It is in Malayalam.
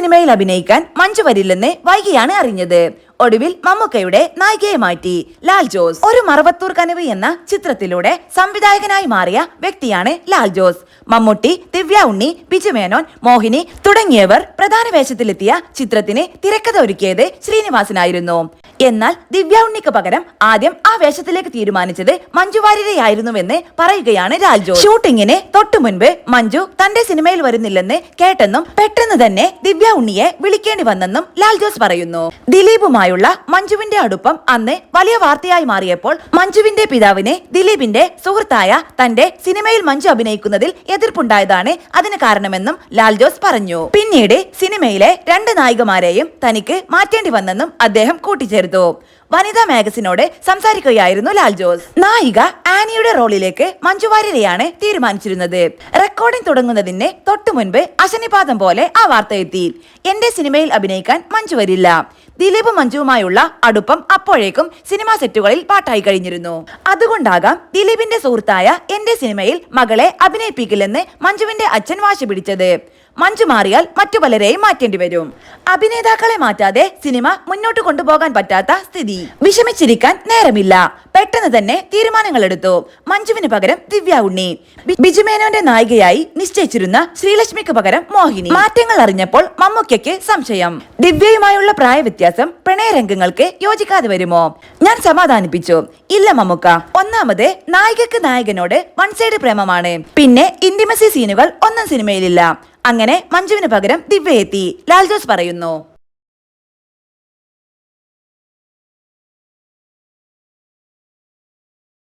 സിനിമയിൽ അഭിനയിക്കാൻ മഞ്ജു വരില്ലെന്ന് വൈകിയാണ് അറിഞ്ഞത്. ഒടുവിൽ മമ്മൂക്കയുടെ നായികയെ മാറ്റി ലാൽ ജോസ്. ഒരു മറവത്തൂർ കനവ് എന്ന ചിത്രത്തിലൂടെ സംവിധായകനായി മാറിയ വ്യക്തിയാണ് ലാൽ ജോസ്. മമ്മൂട്ടി, ദിവ്യ ഉണ്ണി, ബിജു മേനോൻ, മോഹിനി തുടങ്ങിയവർ പ്രധാന വേഷത്തിലെത്തിയ ചിത്രത്തിന് തിരക്കഥ ഒരുക്കിയത് ശ്രീനിവാസനായിരുന്നു. എന്നാൽ ദിവ്യ ഉണ്ണിക്ക് പകരം ആദ്യം ആ വേഷത്തിലേക്ക് തീരുമാനിച്ചത് മഞ്ജു വാര്യരെയായിരുന്നുവെന്ന് പറയുകയാണ് ലാൽ ജോസ്. ഷൂട്ടിങ്ങിന് തൊട്ടു മുൻപ് മഞ്ജു തന്റെ സിനിമയിൽ വരുന്നില്ലെന്ന് കേട്ടെന്നും പെട്ടെന്ന് തന്നെ ദിവ്യ ഉണ്ണിയെ വിളിക്കേണ്ടി വന്നെന്നും ലാൽ ജോസ് പറയുന്നു. ദിലീപുമായുള്ള മഞ്ജുവിന്റെ അടുപ്പം അന്ന് വലിയ വാർത്തയായി മാറിയപ്പോൾ മഞ്ജുവിന്റെ പിതാവിന് ദിലീപിന്റെ സുഹൃത്തായ തന്റെ സിനിമയിൽ മഞ്ജു അഭിനയിക്കുന്നതിൽ എതിർപ്പുണ്ടായതാണ് അതിന് കാരണമെന്നും ലാൽ ജോസ് പറഞ്ഞു. പിന്നീട് സിനിമയിലെ 2 നായികമാരെയും തനിക്ക് മാറ്റേണ്ടി വന്നെന്നും അദ്ദേഹം കൂട്ടിച്ചേർത്തു. വനിതാ മാഗസിനോട് സംസാരിക്കുകയായിരുന്നു ലാൽ ജോസ്. നായിക ആനിയുടെ റോളിലേക്ക് മഞ്ജു വാര്യരെയാണ് തീരുമാനിച്ചിരുന്നത്. റെക്കോർഡിംഗ് തുടങ്ങുന്നതിന് തൊട്ടു മുൻപ് അശനിപാതം പോലെ ആ വാർത്ത എത്തി. എന്റെ സിനിമയിൽ അഭിനയിക്കാൻ മഞ്ജു വരില്ല. ദിലീപ് മഞ്ജുവുമായുള്ള അടുപ്പം അപ്പോഴേക്കും സിനിമാ സെറ്റുകളിൽ പാട്ടായി കഴിഞ്ഞിരുന്നു. അതുകൊണ്ടാകാം ദിലീപിന്റെ സുഹൃത്തായ എന്റെ സിനിമയിൽ മകളെ അഭിനയിപ്പിക്കില്ലെന്ന് മഞ്ജുവിന്റെ അച്ഛൻ വാശി പിടിച്ചത്. മഞ്ജു മാറിയാൽ മറ്റു പലരെയും മാറ്റേണ്ടി വരും. അഭിനേതാക്കളെ മാറ്റാതെ സിനിമ മുന്നോട്ട് കൊണ്ടുപോകാൻ പറ്റാത്ത സ്ഥിതി. വിഷമിച്ചിരിക്കാൻ നേരമില്ല. പെട്ടെന്ന് തന്നെ തീരുമാനങ്ങൾ എടുത്തു. മഞ്ജുവിന് പകരം ദിവ്യ ഉണ്ണി. ബിജുമേനോന്റെ നായികയായി നിശ്ചയിച്ചിരുന്ന ശ്രീലക്ഷ്മിക്ക് പകരം മോഹിനി. മാറ്റങ്ങൾ അറിഞ്ഞപ്പോൾ മമ്മൂക്കയ്ക്ക് സംശയം. ദിവ്യയുമായുള്ള പ്രായ വ്യത്യാസം പ്രണയരംഗങ്ങൾക്ക് യോജിക്കാതെ വരുമോ? ഞാൻ സമാധാനിപ്പിച്ചു. ഇല്ല മമ്മൂക്ക, ഒന്നാമത് നായികക്ക് നായകനോട് വൺ സൈഡ് പ്രേമമാണ്. പിന്നെ ഇന്റിമസി സീനുകൾ ഒന്നും സിനിമയിലില്ല. അങ്ങനെ മഞ്ജുവിന് പകരം ദിവ്യ എത്തി, ലാൽ ജോസ് പറയുന്നു.